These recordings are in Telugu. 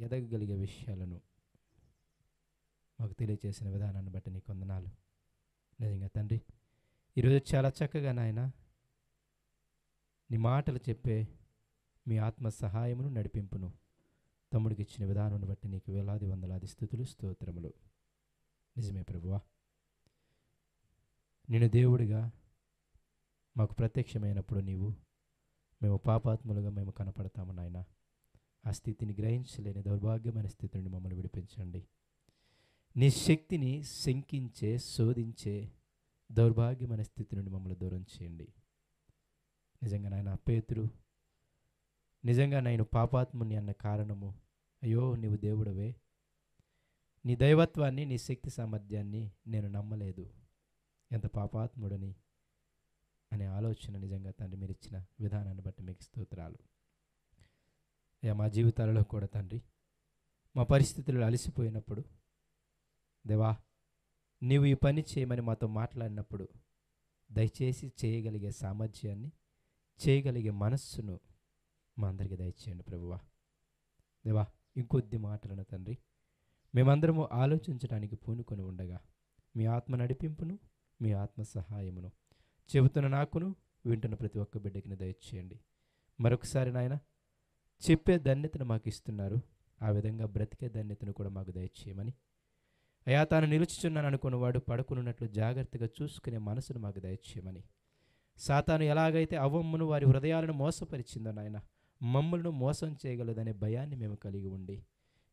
ఎదగగలిగే విషయాలను మాకు తెలియచేసిన విధానాన్ని బట్టి నీకు వందనాలు. నిజంగా తండ్రి, ఈరోజు చాలా చక్కగా నాయన నీ మాటలు చెప్పే మీ ఆత్మ సహాయమును నడిపింపును తమ్ముడికి ఇచ్చిన విధానాన్ని బట్టి నీకు వేలాది వందలాది స్తుతులు స్తోత్రములు. నిజమే ప్రభువా, నేను దేవుడిగా మాకు ప్రత్యక్షమైనప్పుడు మేము పాపాత్ములుగా మేము కనపడతాము నాయన. ఆ స్థితిని గ్రహించలేని దౌర్భాగ్యమైన స్థితి నుండి మమ్మల్ని విడిపించండి. నీ శక్తిని శంకించే శోధించే దౌర్భాగ్యమైన స్థితి నుండి మమ్మల్ని దూరం చేయండి. నిజంగా నాయన పేతురు, నిజంగా నేను పాపాత్ముని అన్న కారణము, అయ్యో నీవు దేవుడవే, నీ దైవత్వాన్ని నీ శక్తి సామర్థ్యాన్ని నేను నమ్మలేదు, ఎంత పాపాత్ముడని అనే ఆలోచన నిజంగా తండ్రి మీరు ఇచ్చిన విధానాన్ని బట్టి మీకు స్తోత్రాలు. అయ్యా, మా జీవితాలలో కూడా తండ్రి మా పరిస్థితులు అలసిపోయినప్పుడు దేవా నీవు ఈ పని చేయమని మాతో మాట్లాడినప్పుడు దయచేసి చేయగలిగే సామర్థ్యాన్ని, చేయగలిగే మనస్సును మా అందరికీ దయచేయండి ప్రభువా. దేవా, ఇంకొద్ది మాటలను తండ్రి మేమందరము ఆలోచించడానికి పూనుకొని ఉండగా మీ ఆత్మ నడిపింపును, మీ ఆత్మ సహాయమును చెబుతున్న నాకును వింటున్న ప్రతి ఒక్క బిడ్డకిని దయచేయండి. మరొకసారి నాయన చెప్పే ధన్యతను మాకు ఇస్తున్నారు, ఆ విధంగా బ్రతికే ధన్యతను కూడా మాకు దయచేయమని, అయా తాను నిలుచుచున్నాను అనుకున్నవాడు పడుకున్నట్లు జాగ్రత్తగా చూసుకునే మనసును మాకు దయచేయమని, సాతాను ఎలాగైతే అవ్వమ్మను వారి హృదయాలను మోసపరిచిందో నాయన మమ్మల్ని మోసం చేయగలదనే భయాన్ని మేము కలిగి ఉండి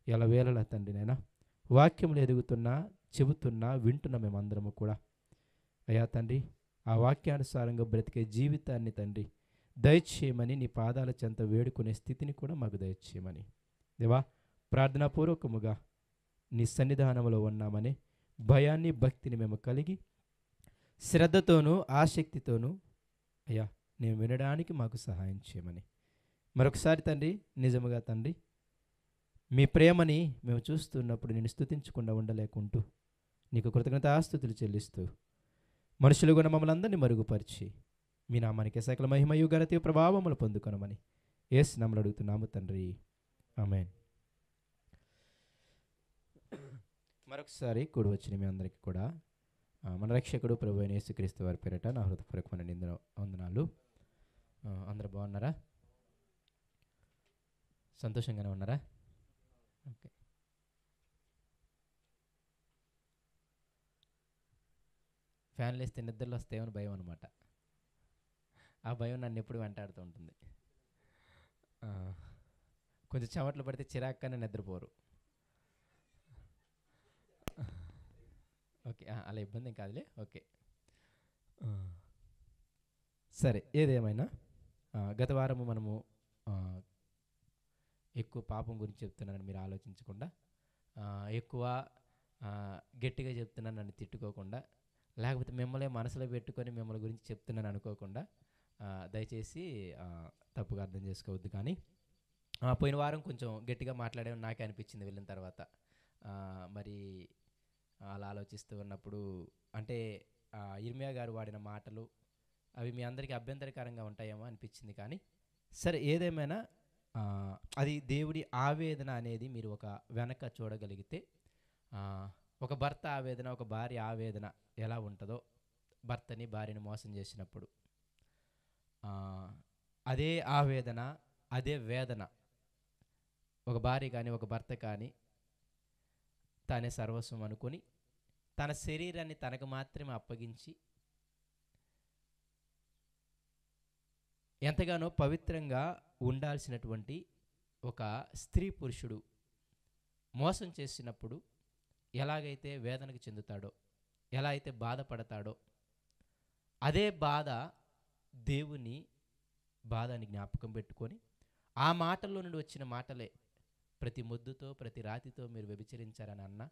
ఎలవేళలా తండ్రి నాయన వాక్యములు ఎదుగుతున్నా చెబుతున్నా వింటున్న మేమందరము కూడా అయా తండ్రి ఆ వాక్యానుసారంగా బ్రతికే జీవితాన్ని తండ్రి దయచేయమని నీ పాదాల చెంత వేడుకునే స్థితిని కూడా మాకు దయచేయమని, దేవా ప్రార్థనాపూర్వకముగా నీ సన్నిధానంలో ఉన్నామని భయాన్ని భక్తిని మేము కలిగి శ్రద్ధతోనూ ఆసక్తితోనూ అయ్యా నేను వినడానికి మాకు సహాయం చేయమని మరొకసారి తండ్రి, నిజముగా తండ్రి మీ ప్రేమని మేము చూస్తున్నప్పుడు నేను స్తుతించకుండా ఉండలేకుంటూ నీకు కృతజ్ఞతాస్తుతులు చెల్లిస్తూ మనుషులు కూడా మమ్మల్ని అందరినీ మరుగుపరిచి మీ నామానికి సకల మహిమయు ఘనత ప్రభావములు పొందుకొనమని యేసు నామములో అడుగుతున్నాము తండ్రి, ఆమేన్. మరొకసారి కూడి వచ్చిన మీ అందరికీ కూడా మన రక్షకుడు ప్రభు అయిన యేసుక్రీస్తు వారి పేరిట నా హృదయపూర్వకమైన వందనాలు. అందరూ బాగున్నారా? సంతోషంగానే ఉన్నారా? ఓకే. ఫ్యాన్లు వేస్తే నిద్రలు వస్తాయేమని భయం అనమాట. ఆ భయం నన్ను ఎప్పుడు వెంటాడుతూ ఉంటుంది. కొంచెం చెమటలు పడితే చిరాక్కనే నిద్రపోరు. ఓకే, అలా ఇబ్బంది ఏం కాదులే. ఓకే, సరే. ఏదేమైనా గత వారము మనము ఎక్కువ పాపం గురించి చెప్తున్నానని మీరు ఆలోచించకుండా, ఎక్కువ గట్టిగా చెప్తున్నాను నన్ను తిట్టుకోకుండా, లేకపోతే మిమ్మల్ని మనసులో పెట్టుకొని మిమ్మల్ని గురించి చెప్తున్నాను అనుకోకుండా దయచేసి తప్పుగా అర్థం చేసుకోవద్దు. కానీ పోయిన వారం కొంచెం గట్టిగా మాట్లాడేమని నాకే అనిపించింది వెళ్ళిన తర్వాత. మరి అలా ఆలోచిస్తూ ఉన్నప్పుడు అంటే ఇర్మియా గారు వాడిన మాటలు అవి మీ అందరికీ అభ్యంతరకరంగా ఉంటాయేమో అనిపించింది. కానీ సరే, ఏదేమైనా అది దేవుడి ఆవేదన అనేది మీరు ఒక వెనక చూడగలిగితే, ఒక భర్త ఆవేదన, ఒక భార్య ఆవేదన ఎలా ఉంటుందో, భర్తని భార్యని మోసం చేసినప్పుడు అదే ఆవేదన, అదే వేదన ఒక భార్య కానీ ఒక భర్త కానీ తానే సర్వస్వం అనుకొని తన శరీరాన్ని తనకు మాత్రమే అప్పగించి ఎంతగానో పవిత్రంగా ఉండాల్సినటువంటి ఒక స్త్రీ పురుషుడు మోసం చేసినప్పుడు ఎలాగైతే వేదనకు చెందుతాడో, ఎలా అయితే బాధపడతాడో, అదే బాధ దేవుని బాధని జ్ఞాపకం పెట్టుకొని ఆ మాటల్లో నుండి వచ్చిన మాటలే, ప్రతి ముద్దుతో ప్రతి రాతితో మీరు వ్యభిచరించారని అన్నా,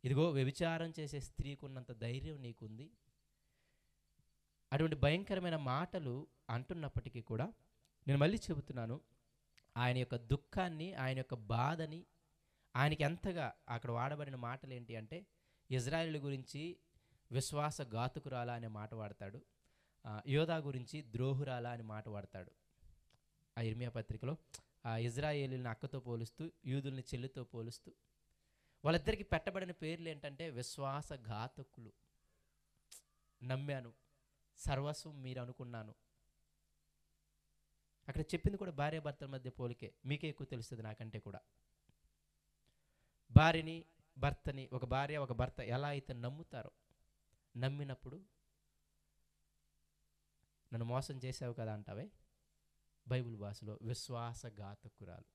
ఇదిగో వ్యభిచారం చేసే స్త్రీకి ఉన్నంత ధైర్యం నీకుంది. అటువంటి భయంకరమైన మాటలు అంటున్నప్పటికీ కూడా నేను మళ్ళీ చెబుతున్నాను, ఆయన యొక్క దుఃఖాన్ని, ఆయన యొక్క బాధని, ఆయనకి ఎంతగా అక్కడ వాడబడిన మాటలు ఏంటి అంటే, ఇజ్రాయేలు గురించి విశ్వాసఘాతుకురాలా అనే మాట వాడతాడు, యోధా గురించి ద్రోహురాలా అని మాట వాడతాడు. ఆ ఇర్మియా పత్రికలో ఇజ్రాయేలీని అక్కతో పోలుస్తూ, యూదుల్ని చెల్లితో పోలుస్తూ, వాళ్ళిద్దరికి పెట్టబడిన పేర్లు ఏంటంటే విశ్వాసఘాతకులు. నమ్మాను, సర్వస్వం మీరు అనుకున్నాను. అక్కడ చెప్పింది కూడా భార్యాభర్తల మధ్య పోలికే. మీకే ఎక్కువ తెలుస్తుంది నాకంటే కూడా. భార్యని, భర్తని, ఒక భార్య ఒక భర్త ఎలా అయితే నమ్ముతారో, నమ్మినప్పుడు నన్ను మోసం చేసావు కదా అంటావే, బైబిల్ భాషలో విశ్వాసఘాతకురాలు.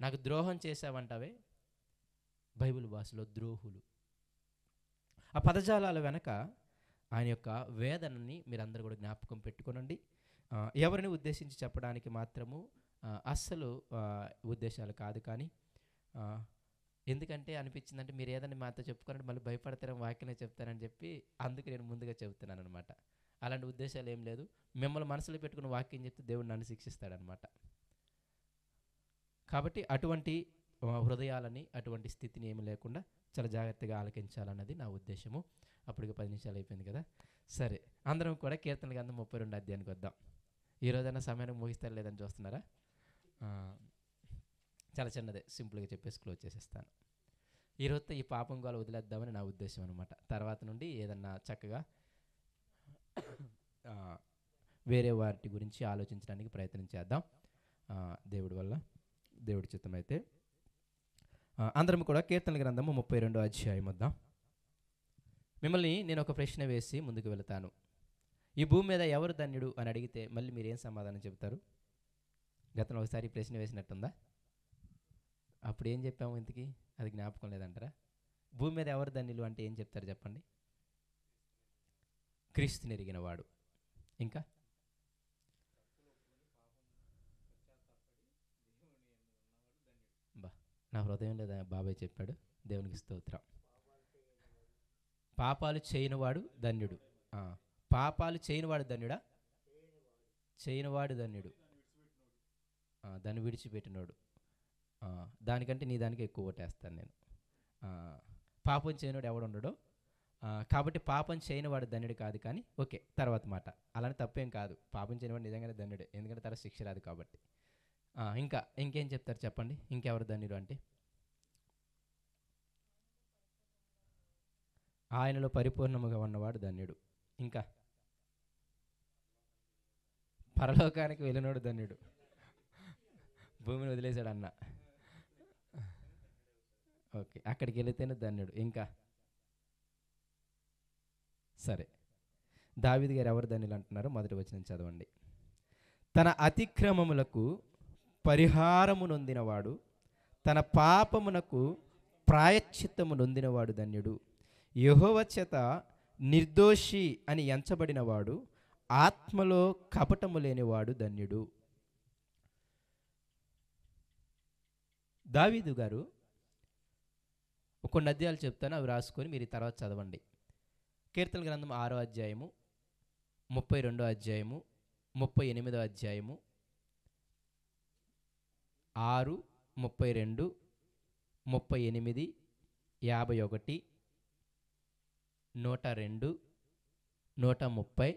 నాకు ద్రోహం చేసావంటావే, బైబిల్ భాషలో ద్రోహులు. ఆ పదజాలాల వెనక ఆయన యొక్క వేదనని మీరందరూ కూడా జ్ఞాపకం పెట్టుకోనండి. ఎవరిని ఉద్దేశించి చెప్పడానికి మాత్రము అస్సలు ఉద్దేశాలు కాదు. కానీ ఎందుకంటే అనిపించిందంటే మీరు ఏదైనా మాతో చెప్పుకోనంటే మళ్ళీ భయపడతారని వాక్యనే చెప్తారని చెప్పి అందుకు నేను ముందుగా చెబుతున్నాను అనమాట. అలాంటి ఉద్దేశాలు ఏం లేదు. మిమ్మల్ని మనసులో పెట్టుకున్న వాక్యం చెప్తే దేవుడు నన్ను శిక్షిస్తాడనమాట. కాబట్టి అటువంటి హృదయాలని, అటువంటి స్థితిని ఏమి లేకుండా చాలా జాగ్రత్తగా ఆలకించాలన్నది నా ఉద్దేశము. అప్పటికి 10 నిమిషాలు అయిపోయింది కదా. సరే, అందరం కూడా కీర్తన గ్రంథం 32 అధ్యాయానికి వద్దాం. ఈ రోజైనా సమయానికి ముగిస్తారు లేదని చూస్తున్నారా? చాలా చిన్నదే, సింపుల్గా చెప్పేసి క్లోజ్ చేసేస్తాను. ఈరోజుతో ఈ పాపం గోల వదిలేద్దామని నా ఉద్దేశం అనమాట. తర్వాత నుండి ఏదన్నా చక్కగా వేరే వాటి గురించి ఆలోచించడానికి ప్రయత్నం చేద్దాం. దేవుడి వల్ల, దేవుడి చిత్తమైతే అందరం కూడా కీర్తన గ్రంథము 32 అధ్యాయం వద్దాం. మిమ్మల్ని నేను ఒక ప్రశ్న వేసి ముందుకు వెళతాను. ఈ భూమి మీద ఎవరు ధన్యుడు అని అడిగితే మళ్ళీ మీరు ఏం సమాధానం చెప్తారు? గతంలో ఒకసారి ప్రశ్న వేసినట్టుందా? అప్పుడు ఏం చెప్పాము ఇంతకీ? అది జ్ఞాపకం లేదంటారా? భూమి మీద ఎవరు ధన్యులు అంటే ఏం చెప్తారు చెప్పండి? క్రీస్తుని ఎరిగిన వాడు. ఇంకా నా హృదయం లేదా బాబాయ్ చెప్పాడు. దేవునికి స్తోత్రం. పాపాలు చేయనివాడు ధన్యుడు. పాపాలు చేయనివాడు ధన్యుడా? చేయనివాడు ధన్యుడు. దాన్ని విడిచిపెట్టినోడు. దానికంటే నీ దానికి ఎక్కువ ఓటేస్తాను నేను. పాపం చేయనివాడు ఎవడుండడో. కాబట్టి పాపం చేయనివాడు ధన్యుడు కాదు. కానీ ఓకే, తర్వాత మాట. అలానే తప్పేం కాదు. పాపం చేయనివాడు నిజంగానే ధన్యుడే, ఎందుకంటే తర్వాత శిక్ష రాదు కాబట్టి. ఇంకేం చెప్తారు చెప్పండి? ఇంకెవరు ధన్యుడు అంటే ఆయనలో పరిపూర్ణముగా ఉన్నవాడు ధన్యుడు. ఇంకా పరలోకానికి వెళ్ళినోడు ధన్యుడు. భూమిని వదిలేశాడు అన్న. ఓకే, అక్కడికి వెళితేనే ధన్యుడు. ఇంకా సరే, దావీదు గారు ఎవరు ధన్యులు అంటున్నారు? మొదటి వచనం చదవండి. తన అతిక్రమములకు పరిహారము నొందినవాడు, తన పాపమునకు ప్రాయశ్చిత్తము నొందినవాడు ధన్యుడు. యెహోవా చేత నిర్దోషి అని ఎంచబడినవాడు, ఆత్మలో కపటము లేనివాడు ధన్యుడు. దావీదు గారు కొన్ని అధ్యాయాలు చెప్తాను, అవి రాసుకొని మీరు తర్వాత చదవండి. కీర్తన గ్రంథం 6వ అధ్యాయము, 32వ అధ్యాయము, 38వ అధ్యాయము, 6, 32, 38, 51, 102, 130,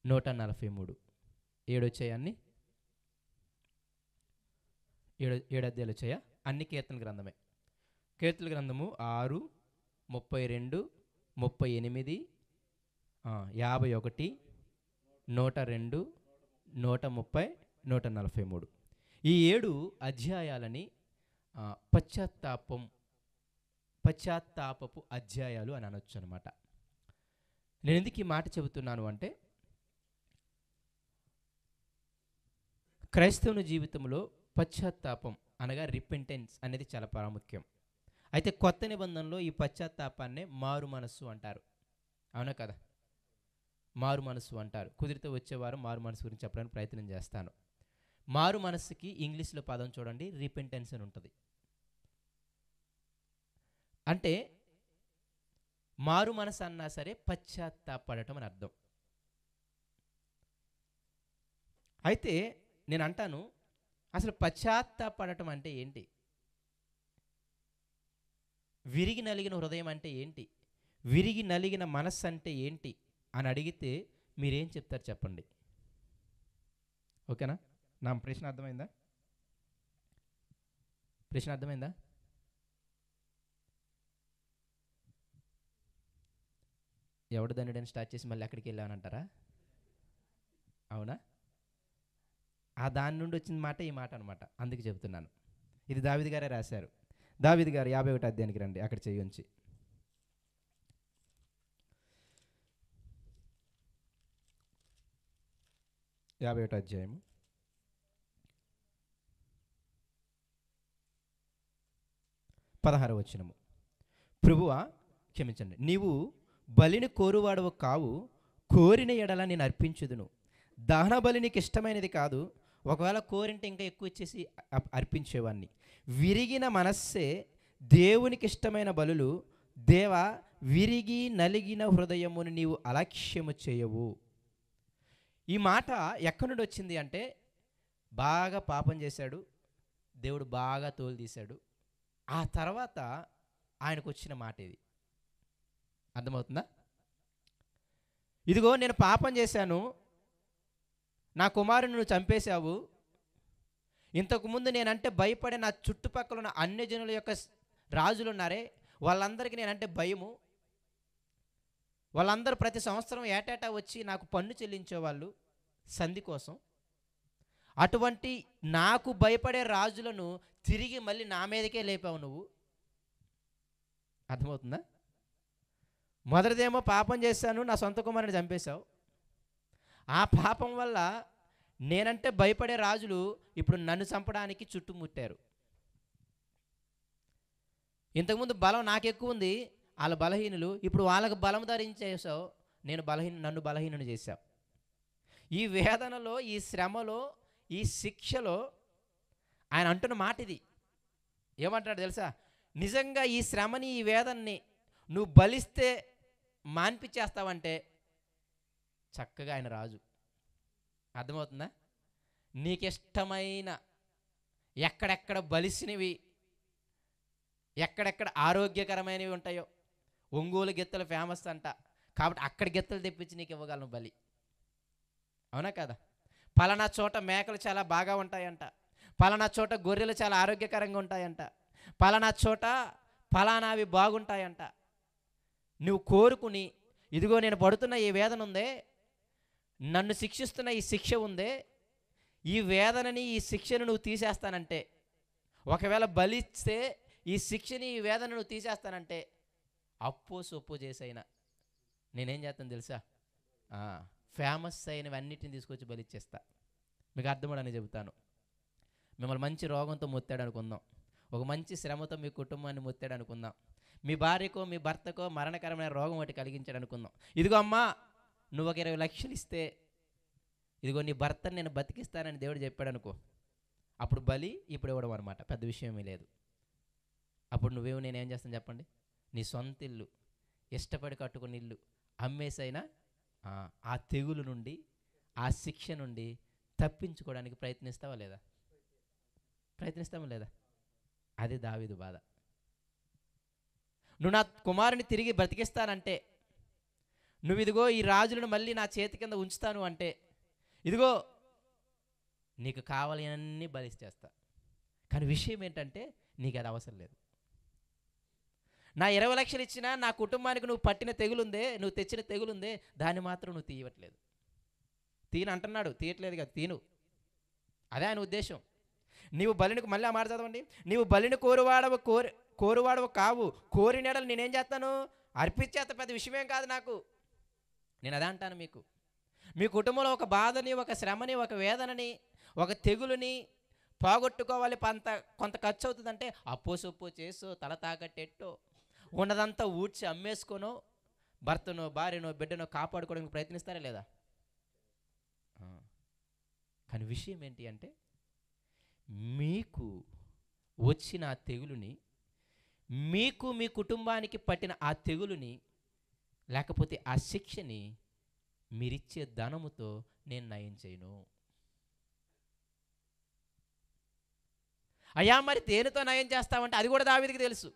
143, 7 వచ్చాయన్ని. 7 అధ్యాయాలు వచ్చాయా? అన్ని కీర్తన గ్రంథమే. కీర్తన గ్రంథము 6, 32, 38, 51, 102, 130, 143. ఈ 7 అధ్యాయాలని పశ్చాత్తాపపు అధ్యాయాలు అని అనొచ్చు అనమాట. నేను ఎందుకు ఈ మాట చెబుతున్నాను అంటే, క్రైస్తవుని జీవితంలో పశ్చాత్తాపం అనగా రిపెంటెన్స్ అనేది చాలా ప్రాముఖ్యం. అయితే కొత్త నిబంధనలో ఈ పశ్చాత్తాపాన్నే మారు మనస్సు అంటారు. అవునా కదా? మారు మనస్సు అంటారు. కుదిరితే వచ్చేవారు మారు మనస్సు గురించి చెప్పడానికి ప్రయత్నం చేస్తాను. మారు మనస్సుకి ఇంగ్లీష్లో పదం చూడండి, రిపెంటెన్స్ అని ఉంటుంది. అంటే మారు మనసు అన్నా సరే పశ్చాత్తాపడటం అని అర్థం. అయితే నేను అంటాను, అసలు పశ్చాత్తాపడటం అంటే ఏంటి? విరిగి నలిగిన హృదయం అంటే ఏంటి? విరిగి నలిగిన మనస్సు అంటే ఏంటి అని అడిగితే మీరేం చెప్తారు చెప్పండి? ఓకేనా? నా ప్రశ్న అర్థమైందా? ప్రశ్న అర్థమైందా? ఎవడు ధన్యుడని స్టార్ట్ చేసి మళ్ళీ ఎక్కడికి వెళ్ళానంటారా? అవునా? ఆ దాని నుండి వచ్చిన మాట ఈ మాట అనమాట. అందుకు చెబుతున్నాను. ఇది దావీదు గారే రాశారు. దావీదు గారు 51 అధ్యాయానికి రండి, అక్కడ చేయించి 51 అధ్యాయము 16వ వచనము. ప్రభువా, క్షమించండి, నీవు బలిని కోరువాడవు కావు, కోరిన ఎడల నేను అర్పించుదును. దహన బలి నీకు ఇష్టమైనది కాదు, ఒకవేళ కోరింటే ఇంకా ఎక్కువ ఇచ్చేసి అర్పించేవాడిని. విరిగిన మనస్సే దేవునికి ఇష్టమైన బలులు. దేవా, విరిగి నలిగిన హృదయమును నీవు అలక్ష్యము చేయవు. ఈ మాట ఎక్కడి నుండి వచ్చింది అంటే, బాగా పాపం చేశాడు, దేవుడు బాగా తోలు తీశాడు, ఆ తర్వాత ఆయనకు వచ్చిన మాట ఇది. అర్థమవుతుందా? ఇదిగో నేను పాపం చేశాను, నా కుమారుని నువ్వు చంపేశావు, ఇంతకుముందు నేనంటే భయపడే నా చుట్టుపక్కల ఉన్న అన్యజనుల యొక్క రాజులు ఉన్నారే, వాళ్ళందరికీ నేనంటే భయము. వాళ్ళందరూ ప్రతి సంవత్సరం ఏటేటా వచ్చి నాకు పన్ను చెల్లించేవాళ్ళు సంధి కోసం. అటువంటి నాకు భయపడే రాజులను తిరిగి మళ్ళీ నా మీదకే లేపావు నువ్వు. అర్థమవుతుందా? మొదటిదేమో పాపం చేశాను, నా సొంత కుమారుని చంపేశావు. ఆ పాపం వల్ల నేనంటే భయపడే రాజులు ఇప్పుడు నన్ను చంపడానికి చుట్టుముట్టారు. ఇంతకుముందు బలం నాకు ఎక్కువ ఉంది, వాళ్ళ బలహీనులు, ఇప్పుడు వాళ్ళకు బలం ధరించేసావు, నన్ను బలహీనుని చేశావు. ఈ వేదనలో, ఈ శ్రమలో, ఈ శిక్షలో ఆయన అంటున్న మాట ఇది. ఏమంటాడు తెలుసా? నిజంగా ఈ శ్రమని, ఈ వేదనని నువ్వు బలిస్తే మాన్పిచ్చేస్తావంటే చక్కగా ఆయన రాజు. అర్థమవుతుందా? నీకిష్టమైన ఎక్కడెక్కడ బలిసినవి, ఎక్కడెక్కడ ఆరోగ్యకరమైనవి ఉంటాయో, ఒంగోలు గిత్తలు ఫేమస్ అంట, కాబట్టి అక్కడ గిత్తలు తెప్పించి నీకు ఇవ్వగలను బలి. అవునా కదా? పలానా చోట మేకలు చాలా బాగా ఉంటాయంట, పలానా చోట గొర్రెలు చాలా ఆరోగ్యకరంగా ఉంటాయంట, పలానా చోట పలానావి బాగుంటాయంట. నువ్వు కోరుకుని, ఇదిగో నేను పడుతున్న ఈ వేదన ఉందే, నన్ను శిక్షిస్తున్న ఈ శిక్ష ఉందే, ఈ వేదనని, ఈ శిక్షను నువ్వు తీసేస్తానంటే, ఒకవేళ బలిస్తే ఈ శిక్షని, ఈ వేదన నువ్వు తీసేస్తానంటే, అప్పో సొప్పు చేసైనా నేనేం చేస్తాను తెలుసా? ఫేమస్ అయినవి అన్నిటిని తీసుకొచ్చి బలిచ్చేస్తా. మీకు అర్థమని చెబుతాను. మిమ్మల్ని మంచి రోగంతో మొత్తాడు అనుకుందాం, ఒక మంచి శ్రమతో మీ కుటుంబాన్ని మొత్తాడు అనుకుందాం, మీ భార్యకో మీ భర్తకో మరణకరమైన రోగం ఒకటి కలిగించాడు అనుకుందాం. ఇదిగో అమ్మా, నువ్వు ఒక 20 లక్షలు ఇస్తే, ఇదిగో నీ భర్తని నేను బతికిస్తానని దేవుడు చెప్పాడు అనుకో, అప్పుడు బలి ఇప్పుడు ఇవ్వడం అనమాట, పెద్ద విషయమీ లేదు. అప్పుడు నువ్వేమో నేనేం చేస్తాను చెప్పండి? నీ సొంత ఇల్లు, ఇష్టపడి కట్టుకున్న ఇల్లు అమ్మేసైనా ఆ తెగులు నుండి, ఆ శిక్ష నుండి తప్పించుకోవడానికి ప్రయత్నిస్తావా లేదా? ప్రయత్నిస్తావా లేదా? అది దావీదు బాధ. నువ్వు నా కుమారుని తిరిగి బ్రతికిస్తానంటే, నువ్వు ఇదిగో ఈ రాజులను మళ్ళీ నా చేతి కింద ఉంచుతాను అంటే, ఇదిగో నీకు కావాలన్నీ బలిచేస్తా. కానీ విషయం ఏంటంటే, నీకు అది అవసరం లేదు. నా 20 లక్షలు ఇచ్చినా నా కుటుంబానికి నువ్వు పట్టిన తెగులుందే, నువ్వు తెచ్చిన తెగులుందే, దాన్ని మాత్రం నువ్వు తీయట్లేదు. తీను అంటున్నాడు, తీయట్లేదు కదా, తీను. అదే ఆయన ఉద్దేశం. నీవు బలిని, మళ్ళీ ఆ మాట చదవండి, నీవు బలిని కోరువాడవు కావు, కోరినడలు నేనేం చేస్తాను? అర్పించేస్తా. పెద్ద విషయమేం కాదు నాకు. నేను అదే అంటాను మీకు. మీ కుటుంబంలో ఒక బాధని, ఒక శ్రమని, ఒక వేదనని, ఒక తెగులుని పోగొట్టుకోవాలి, కొంత ఖర్చు అవుతుందంటే అప్పో సొప్పో చేసో, తల తాకట్టెట్టో, ఉన్నదంతా ఊడ్చి అమ్మేసుకోనో, భర్తనో భార్యనో బిడ్డనో కాపాడుకోవడానికి ప్రయత్నిస్తారా లేదా? కానీ విషయం ఏంటి అంటే, మీకు వచ్చిన ఆ తెగులుని, మీకు మీ కుటుంబానికి పట్టిన ఆ తెగులుని, లేకపోతే ఆ శిక్షని మీరిచ్చే ధనముతో నేను నయం చేయను. అయ్యా, మరి దేనితో నయం చేస్తావంటే, అది కూడా దావీదుకి తెలుసు.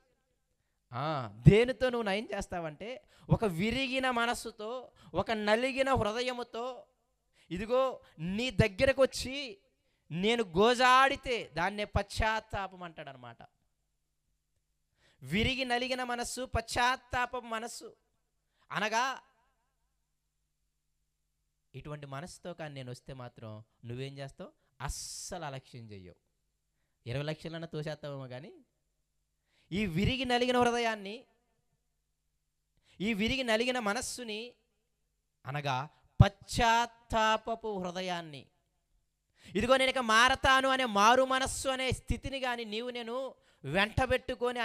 దేనితో నువ్వు నయం చేస్తావంటే, ఒక విరిగిన మనస్సుతో, ఒక నలిగిన హృదయముతో, ఇదిగో నీ దగ్గరకు వచ్చి నేను గోజాడితే దాన్నే పశ్చాత్తాపం అంటాడనమాట. విరిగి నలిగిన మనస్సు, పశ్చాత్తాపం మనస్సు అనగా ఇటువంటి మనసుతో కానీ నేను వస్తే మాత్రం నువ్వేం చేస్తావు? అస్సలు అలక్ష్యం చెయ్యవు. 20 లక్షలన్నా తోసేస్తావేమో కానీ ఈ విరిగి నలిగిన హృదయాన్ని, ఈ విరిగి నలిగిన మనస్సుని అనగా పశ్చాత్తాపపు హృదయాన్ని, ఇదిగో నేను ఇక మారతాను అనే మారు మనస్సు అనే స్థితిని కానీ నేను వెంటబెట్టుకొని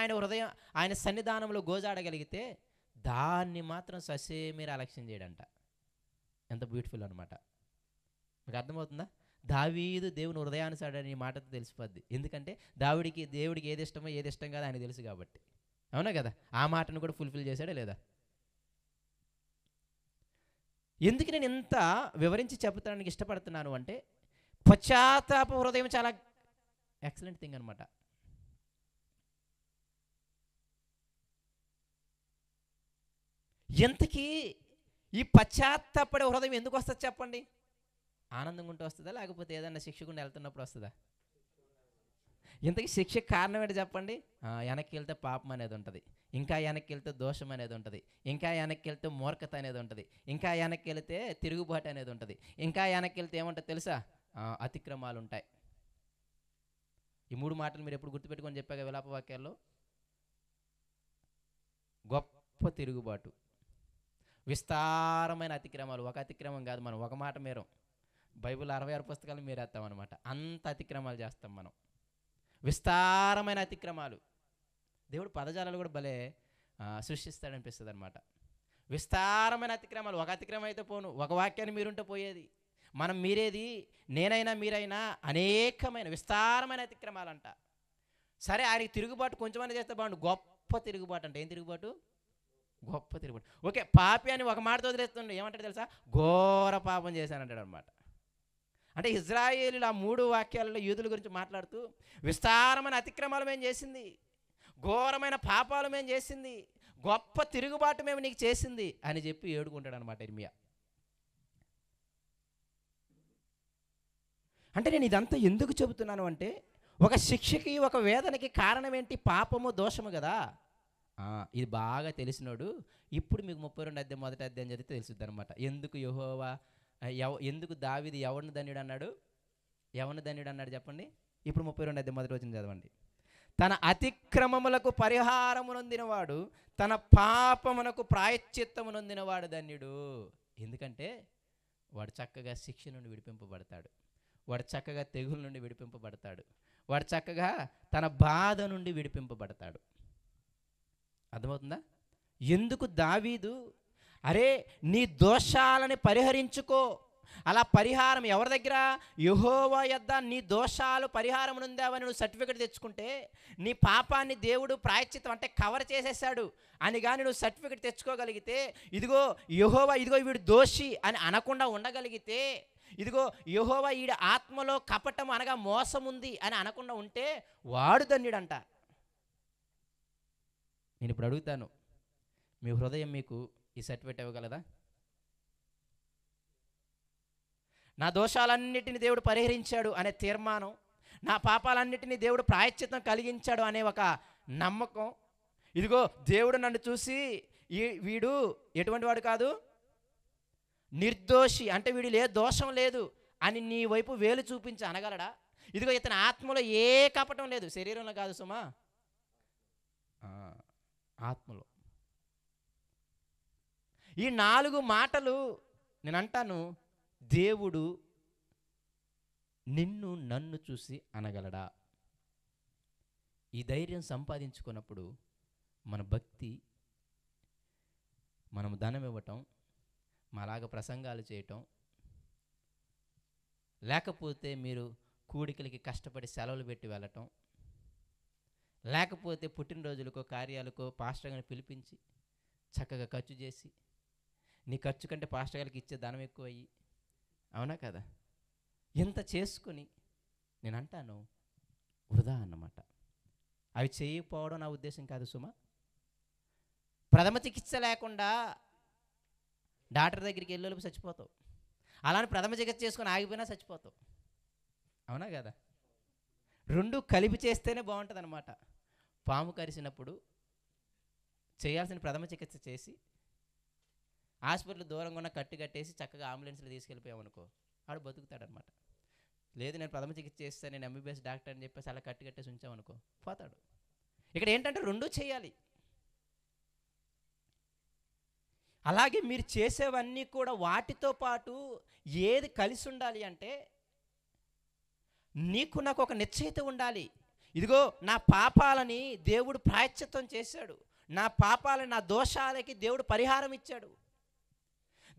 ఆయన సన్నిధానంలో గోజాడగలిగితే దాన్ని మాత్రం ససేమీర అలక్ష్యం చేయడంట. ఎంత బ్యూటిఫుల్ అనమాట. మీకు అర్థమవుతుందా? దావీదు దేవుని హృదయానుసాడని ఈ మాటతో తెలిసిపోద్ది. ఎందుకంటే దేవుడికి ఏది ఇష్టమో ఏది ఇష్టం కాదో ఆయన తెలుసు కాబట్టి. అవునా కదా? ఆ మాటను కూడా ఫుల్ఫిల్ చేశాడా లేదా? ఎందుకు నేను ఇంత వివరించి చెప్తానికి ఇష్టపడుతున్నాను అంటే పశ్చాత్తాప హృదయం చాలా ఎక్సలెంట్ థింగ్ అనమాట. ఎంతకీ ఈ పశ్చాత్తాపడే హృదయం ఎందుకు వస్తుంది చెప్పండి? ఆనందంగా ఉంటూ వస్తుందా, లేకపోతే ఏదన్నా శిక్షకుండా వెళ్తున్నప్పుడు వస్తుందా? ఇంతకీ శిక్షకు కారణం ఏంటి చెప్పండి? వెనక్కి వెళ్తే పాపం అనేది ఉంటుంది, ఇంకా వెనక్కి వెళ్తే దోషం అనేది ఉంటుంది, ఇంకా వెనక్కి వెళ్తే మూర్ఖత అనేది ఉంటుంది, ఇంకా వెనక్కి వెళ్తే తిరుగుబాటు అనేది ఉంటుంది, ఇంకా వెనక్కి వెళ్తే ఏముంటుంది తెలుసా? అతిక్రమాలు ఉంటాయి. ఈ 3 మాటలు మీరు ఎప్పుడు గుర్తుపెట్టుకొని చెప్పాక విలాప వాక్యాల్లో, గొప్ప తిరుగుబాటు, విస్తారమైన అతిక్రమాలు. ఒక అతిక్రమం కాదు, మనం ఒక మాట మేరం. బైబిల్ 66 పుస్తకాలు మీరేస్తామన్నమాట. అంత అతిక్రమాలు చేస్తాం మనం. విస్తారమైన అతిక్రమాలు. దేవుడు పదజాలాలు కూడా భలే సృష్టిస్తాడనిపిస్తుంది అనమాట. విస్తారమైన అతిక్రమాలు. ఒక అతిక్రమం అయితే పోను, ఒక వాక్యాన్ని మీరుంటే పోయేది. మనం మీరేది, నేనైనా మీరైనా అనేకమైన విస్తారమైన అతిక్రమాలు అంట. సరే, ఆయనకి తిరుగుబాటు కొంచెమైనా చేస్తే బాగుండు. గొప్ప తిరుగుబాటు అంటే ఏం తిరుగుబాటు? గొప్ప తిరుగుబాటు. ఓకే, పాపి అని ఒక మాటతో వదిలేస్తుండే ఏమంటాడు తెలుసా? ఘోర పాపం చేశానంటాడు అనమాట. అంటే ఇజ్రాయేలీలు ఆ 3 వాక్యాలలో యూదుల గురించి మాట్లాడుతూ విస్తారమైన అతిక్రమాలు మేము చేసింది, ఘోరమైన పాపాలు మేము చేసింది, గొప్ప తిరుగుబాటు మేము నీకు చేసింది అని చెప్పి ఏడుకుంటాడు అనమాట ఇర్మియా. అంటే నేను ఇదంతా ఎందుకు చెబుతున్నాను అంటే, ఒక శిక్షకి ఒక వేదనకి కారణం ఏంటి? పాపము, దోషము కదా. ఇది బాగా తెలిసినోడు ఇప్పుడు మీకు 32 అధ్యాయం మొదటి అధ్యాయం చదివితే తెలుస్తుంది అనమాట. ఎందుకు దావీదు ఎవరిని ధన్యుడు అన్నాడు? ఎవరిని ధన్యుడు అన్నాడు చెప్పండి? ఇప్పుడు 32 అధ్యాయం మొదటి వచనం చదవండి. తన అతిక్రమములకు పరిహారము నొందినవాడు, తన పాపమునకు ప్రాయశ్చిత్తము నొందినవాడు ధన్యుడు. ఎందుకంటే వాడు చక్కగా శిక్ష నుండి విడిపింపబడతాడు, వాడు చక్కగా తెగుల నుండి విడిపింపబడతాడు, వాడు చక్కగా తన బాధ నుండి విడిపింపబడతాడు. అర్థమవుతుందా? ఎందుకు దావీదు అరే నీ దోషాలని పరిహరించుకో, అలా పరిహారం ఎవరి దగ్గర? యెహోవా యొద్ద నీ దోషాలు పరిహారం నొందావని నువ్వు సర్టిఫికెట్ తెచ్చుకుంటే, నీ పాపాన్ని దేవుడు ప్రాయశ్చిత్తం అంటే కవర్ చేసేసాడు అని కానీ నువ్వు సర్టిఫికెట్ తెచ్చుకోగలిగితే, ఇదిగో యెహోవా ఇదిగో వీడు దోషి అని అనకుండా ఉండగలిగితే, ఇదిగో యెహోవా ఈడ ఆత్మలో కపటం అనగా మోసం ఉంది అని అనకుండా ఉంటే వాడు ధన్యుడంట. నేను ఇప్పుడు అడుగుతాను, మీ హృదయం మీకు ఈ సర్టిఫికేట్ ఇవ్వగలదా? నా దోషాలన్నిటిని దేవుడు పరిహరించాడు అనే తీర్మానం, నా పాపాలన్నిటినీ దేవుడు ప్రాయశ్చిత్తం కలిగించాడు అనే ఒక నమ్మకం, ఇదిగో దేవుడు నన్ను చూసి వీడు ఎటువంటి వాడు కాదు, నిర్దోషి అంటే వీడిలో ఏ దోషం లేదు అని నీ వైపు వేలు చూపించి అనగలడా? ఇదిగో ఇతని ఆత్మలో ఏ కపటం లేదు, శరీరంలో కాదు సుమా, ఆత్మలో. ఈ 4 మాటలు నేను అంటాను, దేవుడు నిన్ను నన్ను చూసి అనగలడా? ఈ ధైర్యం సంపాదించుకున్నప్పుడు మన భక్తి, మనం ధనం ఇవ్వటం, మాలాగా ప్రసంగాలు చేయటం, లేకపోతే మీరు కూడికలకి కష్టపడి సెలవులు పెట్టి వెళ్ళటం, లేకపోతే పుట్టినరోజులకో కార్యాలకో పాస్టర్ గారిని పిలిపించి చక్కగా ఖర్చు చేసి, నీ ఖర్చు కంటే పాస్టర్ గారికి ఇచ్చే ధనం ఎక్కువ అయ్యి, అవునా కదా, ఇంత చేసుకుని నేను అంటాను వృధా అన్నమాట. అవి చేయకపోవడం నా ఉద్దేశం కాదు సుమా. ప్రథమ చికిత్స లేకుండా డాక్టర్ దగ్గరికి వెళ్ళేలోపు చచ్చిపోతావు. అలానే ప్రథమ చికిత్స చేసుకొని ఆగిపోయినా చచ్చిపోతావు. అవునా కదా? రెండు కలిపి చేస్తేనే బాగుంటుంది అనమాట. పాము కరిసినప్పుడు చేయాల్సిన ప్రథమ చికిత్స చేసి హాస్పిటల్ దూరంగా ఉన్న కట్టు కట్టేసి చక్కగా అంబులెన్స్లో తీసుకెళ్ళిపోయామనుకో, ఆడు బతుకుతాడనమాట. లేదు నేను ప్రథమ చికిత్స చేస్తాను, నేను ఎంబీబీఎస్ డాక్టర్ అని చెప్పేసి అలా కట్టు కట్టేసి ఉంచామనుకో, పోతాడు. ఇక్కడ ఏంటంటే రెండూ చేయాలి. అలాగే మీరు చేసేవన్నీ కూడా వాటితో పాటు ఏది కలిసి ఉండాలి అంటే, నీకు నాకు ఒక నిశ్చయిత ఉండాలి. ఇదిగో నా పాపాలని దేవుడు ప్రాయశ్చిత్తం చేశాడు, నా పాపాలని, నా దోషాలకి దేవుడు పరిహారం ఇచ్చాడు.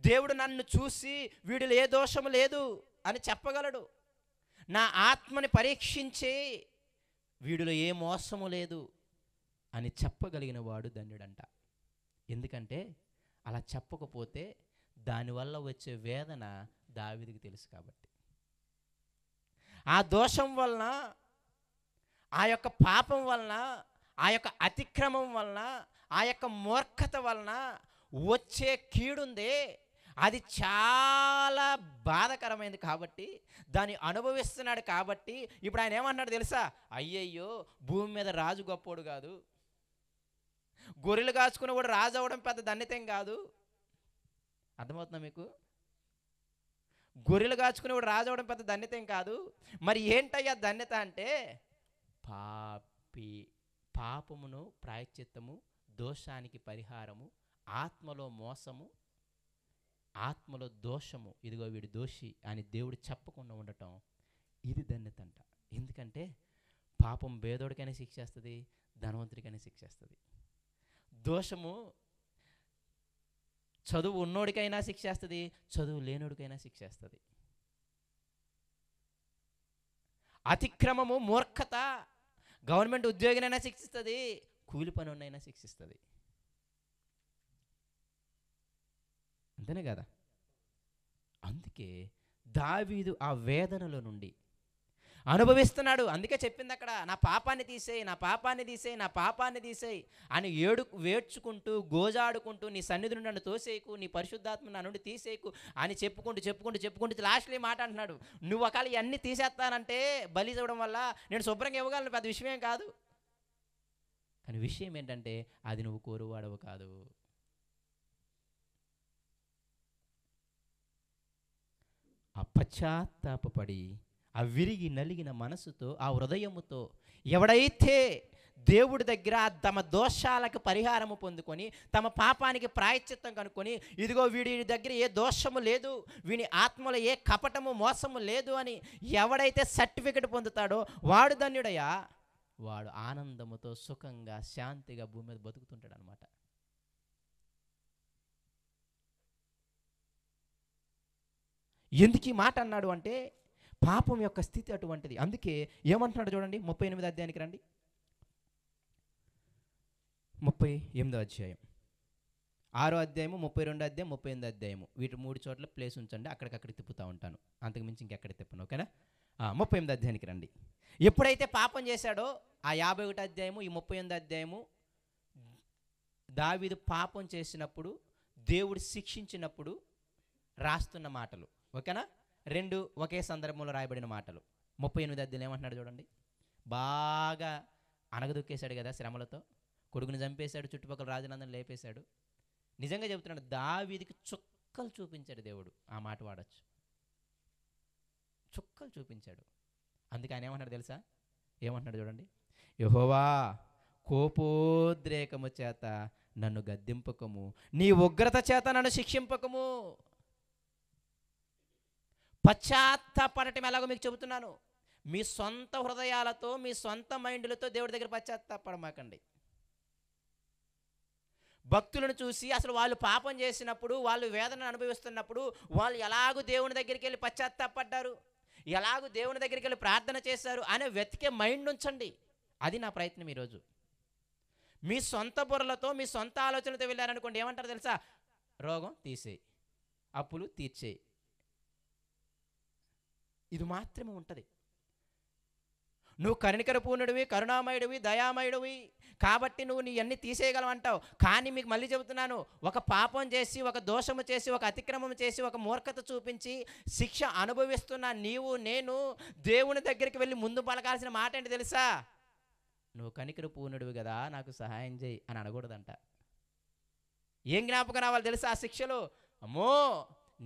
దేవుడు నన్ను చూసి వీడిలో ఏ దోషము లేదు అని చెప్పగలడు. నా ఆత్మని పరీక్షించి వీడిలో ఏ మోసము లేదు అని చెప్పగలిగిన వాడు ధన్యుడంట. ఎందుకంటే అలా చెప్పకపోతే దానివల్ల వచ్చే వేదన దావీదుకి తెలుసు కాబట్టి. ఆ దోషం వలన, ఆ యొక్క పాపం వలన, ఆ యొక్క అతిక్రమం వలన, ఆ యొక్క మూర్ఖత వలన వచ్చే కీడుందే, అది చాలా బాధకరమైనది కాబట్టి, దాన్ని అనుభవిస్తున్నాడు కాబట్టి ఇప్పుడు ఆయన ఏమన్నాడు తెలుసా? అయ్యయ్యో, భూమి మీద రాజు గొప్పోడు కాదు, గొర్రెలు కాచుకునేవాడు రాజు అవ్వడం పెద్ద ధన్యతేం కాదు. అర్థమవుతుందా మీకు? గొర్రెలు కాచుకునేవాడు రాజు అవ్వడం పెద్ద ధన్యతేం కాదు. మరి ఏంటయ్యా ధన్యత అంటే, పాపమును ప్రాయశ్చిత్తము, దోషానికి పరిహారము, ఆత్మలో మోసము, ఆత్మలో దోషము, ఇదిగో వీడు దోషి అని దేవుడు చెప్పకుండా ఉండటం, ఇది ధన్యత అంట. ఎందుకంటే పాపం పేదోడికైనా శిక్షేస్తుంది, ధనవంతుడికైనా శిక్షేస్తుంది. దోషము చదువు ఉన్నోడికైనా శిక్షేస్తుంది, చదువు లేనోడికైనా శిక్షేస్తుంది. అతిక్రమము, మూర్ఖత గవర్నమెంట్ ఉద్యోగినైనా శిక్షిస్తుంది, కూలి పనున్నైనా శిక్షిస్తుంది. అంతేనే కదా? అందుకే దావీదు ఆ వేదనలో నుండి అనుభవిస్తున్నాడు. అందుకే చెప్పింది అక్కడ, నా పాపాన్ని తీసేయి, నా పాపాన్ని తీసేయి, నా పాపాన్ని తీసేయి అని వేడ్చుకుంటూ, గోజాడుకుంటూ, నీ సన్నిధి నన్ను తోసేయకు, నీ పరిశుద్ధాత్మ నా నుండి తీసేయకు అని చెప్పుకుంటూ లాస్ట్లో ఈ మాట అంటున్నాడు, నువ్వు ఒకవేళ ఇవన్నీ తీసేస్తానంటే బలి ఇవ్వడం వల్ల నేను శుభ్రంగా ఇవ్వగలను, పెద్ద విషయం కాదు. కానీ విషయం ఏంటంటే అది నువ్వు కోరువాడవు కాదు. ఆ పశ్చాత్తాపపడి, ఆ విరిగి నలిగిన మనసుతో, ఆ హృదయముతో ఎవడైతే దేవుడి దగ్గర తమ దోషాలకు పరిహారము పొందుకొని, తమ పాపానికి ప్రాయశ్చిత్తం కనుక్కొని, ఇదిగో వీడి దగ్గర ఏ దోషము లేదు, వీని ఆత్మలో ఏ కపటము మోసము లేదు అని ఎవడైతే సర్టిఫికెట్ పొందుతాడో వాడు ధన్యుడయ్యా. వాడు ఆనందముతో, సుఖంగా, శాంతిగా భూమి మీద బతుకుతుంటాడు అనమాట. ఎందుకు ఈ మాట అన్నాడు అంటే, పాపం యొక్క స్థితి అటువంటిది. అందుకే ఏమంటున్నాడు చూడండి, 38 అధ్యాయానికి రండి. 38 అధ్యాయం, 6 అధ్యాయము, 32 అధ్యాయం, 38 అధ్యాయము, వీటి 3 చోట్ల ప్లేస్ ఉంచండి, అక్కడికక్కడికి తిప్పుతూ ఉంటాను, అంతకుమించి ఇంకెక్కడ తిప్పను. ఓకేనా? 38 అధ్యాయానికి రండి. ఎప్పుడైతే పాపం చేశాడో ఆ 51 అధ్యాయము, ఈ 38 అధ్యాయము దావీదు పాపం చేసినప్పుడు, దేవుడు శిక్షించినప్పుడు రాస్తున్న మాటలు. ఓకేనా? రెండు ఒకే సందర్భంలో రాయబడిన మాటలు. 38 అధ్యాయం ఏమంటున్నాడు చూడండి. బాగా అనగదొక్కేశాడు కదా శ్రమలతో, కొడుకుని చంపేశాడు, చుట్టుపక్కల రాజులందరిని లేపేశాడు. నిజంగా చెబుతున్నాడు, దావీదుకి చుక్కలు చూపించాడు దేవుడు. ఆ మాట వాడచ్చు, చుక్కలు చూపించాడు. అందుకే ఆయన ఏమంటున్నాడు తెలుసా? ఏమంటున్నాడు చూడండి, యెహోవా కోపోద్రేకము చేత నన్ను గద్దింపకము, నీ ఉగ్రత చేత నన్ను శిక్షింపకము. పశ్చాత్తాపడటం ఎలాగో మీకు చెబుతున్నాను. మీ సొంత హృదయాలతో, మీ సొంత మైండ్లతో దేవుడి దగ్గర పశ్చాత్తాపడమాకండి. భక్తులను చూసి అసలు వాళ్ళు పాపం చేసినప్పుడు, వాళ్ళు వేదన అనుభవిస్తున్నప్పుడు వాళ్ళు ఎలాగూ దేవుని దగ్గరికి వెళ్ళి పశ్చాత్తాపడ్డారు, ఎలాగూ దేవుని దగ్గరికి వెళ్ళి ప్రార్థన చేశారు అనే వెతికే మైండ్ ఉంచండి. అది నా ప్రయత్నం ఈరోజు. మీ సొంత బుర్రలతో, మీ సొంత ఆలోచనలతో వెళ్ళారనుకోండి, ఏమంటారు తెలుసా? రోగం తీసేయి, అప్పులు తీర్చేయి, ఇది మాత్రమే ఉంటుంది. నువ్వు కనికరపూర్ణుడివి, కరుణామయుడివి, దయామయుడివి, కాబట్టి నువ్వు నీ అన్నీ తీసేయగలవు అంటావు. కానీ మీకు మళ్ళీ చెబుతున్నాను, ఒక పాపం చేసి, ఒక దోషము చేసి, ఒక అతిక్రమం చేసి, ఒక మూర్ఖత చూపించి శిక్ష అనుభవిస్తున్న నీవు నేను దేవుని దగ్గరికి వెళ్ళి ముందు పలకాల్సిన మాట ఏంటి తెలుసా? నువ్వు కనికర పూర్ణుడివి కదా, నాకు సహాయం చేయి అని అనకూడదంట. ఏం జ్ఞాపకం రావాలి తెలుసా ఆ శిక్షలో? అమ్మో,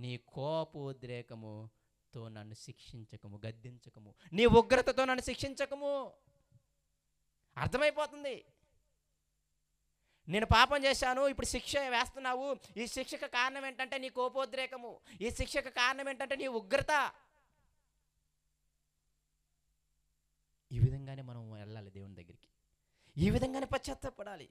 నీ కోపోద్రేకముతో నన్ను శిక్షించకము, గద్దించకము, నీ ఉగ్రతతో నన్ను శిక్షించకము. అర్థమైపోతుంది, నేను పాపం చేశాను, ఇప్పుడు శిక్ష వేస్తున్నావు. ఈ శిక్షకు కారణం ఏంటంటే నీ కోపోద్రేకము, ఈ శిక్షకు కారణం ఏంటంటే నీ ఉగ్రత. ఈ విధంగానే మనం వెళ్ళాలి దేవుని దగ్గరికి, ఈ విధంగానే పశ్చాత్తాపడాలి.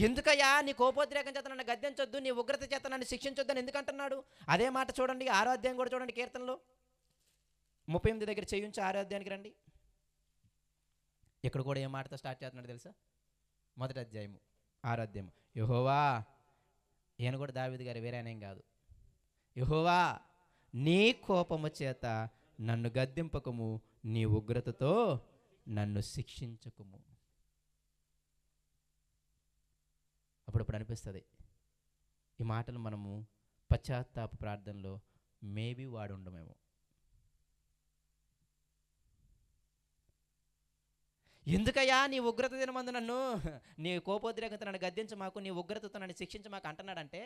ఎందుకయ్యా నీ కోపోద్రేకం చేత నన్ను గద్దించొద్దు, నీ ఉగ్రత చేత నన్ను శిక్షించొద్దు అని ఎందుకంటున్నాడు? అదే మాట చూడండి, 6వ అధ్యాయం కూడా చూడండి, కీర్తనలో 38 దగ్గర చేయించి 6వ అధ్యాయానికి రండి. ఇక్కడ కూడా ఏ మాటతో స్టార్ట్ చేస్తున్నాడు తెలుసా? మొదటి అధ్యాయము 6వ అధ్యాయం. యెహోవా, ఈయన కూడా దావీదు గారు, వేరే అనేం కాదు. యెహోవా, నీ కోపము చేత నన్ను గద్దింపకము, నీ ఉగ్రతతో నన్ను శిక్షించకము. అప్పుడప్పుడు అనిపిస్తుంది ఈ మాటలు మనము పశ్చాత్తాప ప్రార్థనలో మేబీ వాడు ఉండమేమో. ఎందుకయ్యా నీ ఉగ్రత దినమందు నన్ను, నీ కోపోద్రేకత నన్ను గద్దించమాకు, నీ ఉగ్రతతో నన్ను శిక్షించమాకు అంటున్నాడంటే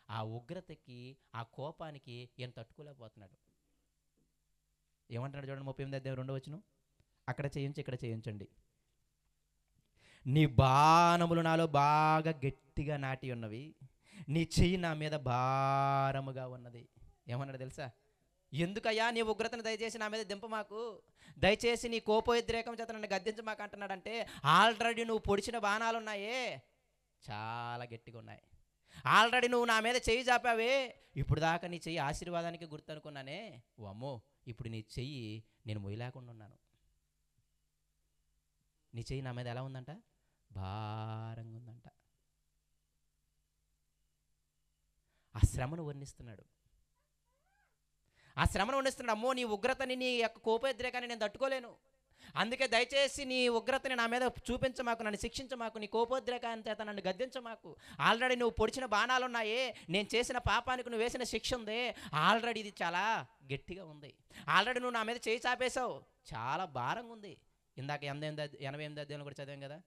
ఆ ఉగ్రతకి, ఆ కోపానికి ఈయన తట్టుకోలేకపోతున్నాడు. ఏమంటున్నాడు చూడండి, 38వ అధ్యాయం 2వ వచనం. అక్కడ చేయించి ఇక్కడ చేయించండి. నీ బాణములు నాలో బాగా గట్టిగా నాటి ఉన్నవి, నీ చెయ్యి నా మీద భారముగా ఉన్నది. ఏమన్నాడు తెలుసా? ఎందుకయ్యా నీ ఉగ్రతను దయచేసి నా మీద దింపమాకు, దయచేసి నీ కోపోద్రేకం చేత నన్ను గద్దించమాకు అంటున్నాడంటే ఆల్రెడీ నువ్వు పొడిచిన బాణాలు ఉన్నాయే చాలా గట్టిగా ఉన్నాయి. ఆల్రెడీ నువ్వు నా మీద చెయ్యి చాపావే, ఇప్పుడు దాకా నీ చెయ్యి ఆశీర్వాదానికి గుర్తు అనుకున్నానే, ఓ అమ్మో, ఇప్పుడు నీ చెయ్యి నేను మొయ్యలేకుండా ఉన్నాను. నీ చెయ్యి నా మీద ఎలా ఉందంట? భారంగా ఉందంట. ఆ శ్రమను వర్ణిస్తున్నాడు, ఆ శ్రమను వర్ణిస్తున్నాడు. అమ్మో, నీ ఉగ్రతని, నీ యొక్క కోపోద్రేకాన్ని నేను తట్టుకోలేను, అందుకే దయచేసి నీ ఉగ్రతని నా మీద చూపించమాకు, నన్ను శిక్షించమాకు, నీ కోపోద్రేకాన్ని చేత నన్ను గద్దించమాకు. ఆల్రెడీ నువ్వు పొడిచిన బాణాలు ఉన్నాయే, నేను చేసిన పాపానికి నువ్వు వేసిన శిక్ష ఉందే, ఆల్రెడీ ఇది చాలా గట్టిగా ఉంది. ఆల్రెడీ నువ్వు నా మీద చేయి చాపేశావు, చాలా భారంగా ఉంది. ఇందాక 88వ అధ్యాయంలో కూడా చదివాం కదా,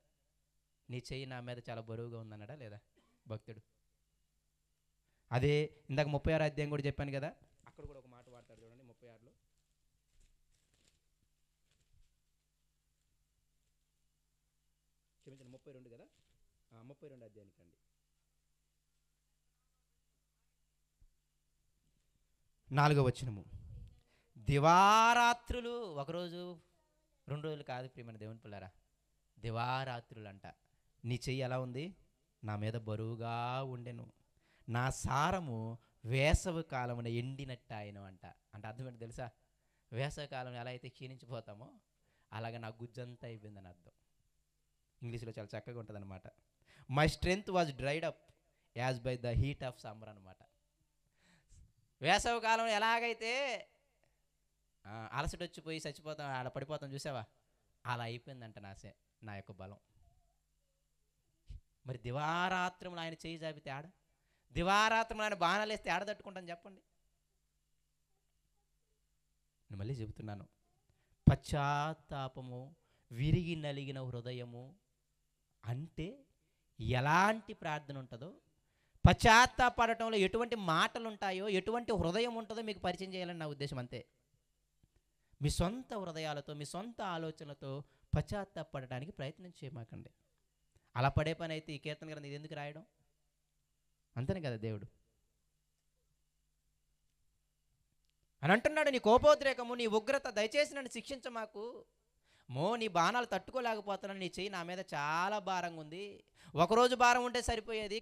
నీ చెయ్యి నా మీద చాలా బరువుగా ఉందన్నాడా లేదా భక్తుడు? అదే ఇందాక 36వ అధ్యాయం కూడా చెప్పాను కదా, అక్కడ కూడా ఒక మాట వాడతాడు చూడండి, 36లో. క్షమించండి, 32 కదా, 32 అధ్యాయానికి రండి. 4వ వచనము. దివారాత్రులు, ఒకరోజు 2 రోజులు కాదు ప్రియమైన దేవుని పిల్లారా, దివారాత్రులు అంట నీ చెయ్యి ఎలా ఉంది? నా మీద బరువుగా ఉండెను, నా సారము వేసవి కాలమున ఎండినట్టాయను అంట. అంటే అర్థం ఏంటి తెలుసా? వేసవి కాలం ఎలా అయితే క్షీణించిపోతామో అలాగే నా గుజ్జంతా అయిపోయిందని అర్థం. ఇంగ్లీష్లో చాలా చక్కగా ఉంటుంది అనమాట. My strength was dried up as by the heat of summer అనమాట. వేసవి కాలం ఎలాగైతే అలసట వచ్చిపోయి చచ్చిపోతాం, ఆడ పడిపోతాం చూసావా, అలా అయిపోయిందంట నా యొక్క బలం. మరి దివారాత్రములు ఆయన చేయి జాపితే ఆడ, దివారాత్రములు ఆయన బాణాలు వేస్తే ఆడ తట్టుకుంటాను చెప్పండి? నేను మళ్ళీ చెబుతున్నాను, పశ్చాత్తాపము, విరిగి నలిగిన హృదయము అంటే ఎలాంటి ప్రార్థన ఉంటుందో, పశ్చాత్తాపడటంలో ఎటువంటి మాటలు ఉంటాయో, ఎటువంటి హృదయం ఉంటుందో మీకు పరిచయం చేయాలని నా ఉద్దేశం. అంతే. మీ సొంత హృదయాలతో, మీ సొంత ఆలోచనలతో పశ్చాత్తాపడటానికి ప్రయత్నం చేయమాకండి. అలా పడే పని అయితే ఈ కీర్తన గ్రంథం ఇది ఎందుకు రాయడం? అంతనే కదా దేవుడు అని అంటున్నాడు. నీ కోపోద్రేకము, నీ ఉగ్రత దయచేసి నన్ను శిక్షించమాకు. నీ బాణాలు తట్టుకోలేకపోతున్నాను, నీ చెయ్యి నా మీద చాలా భారంగా ఉంది. ఒకరోజు భారం ఉంటే సరిపోయేది.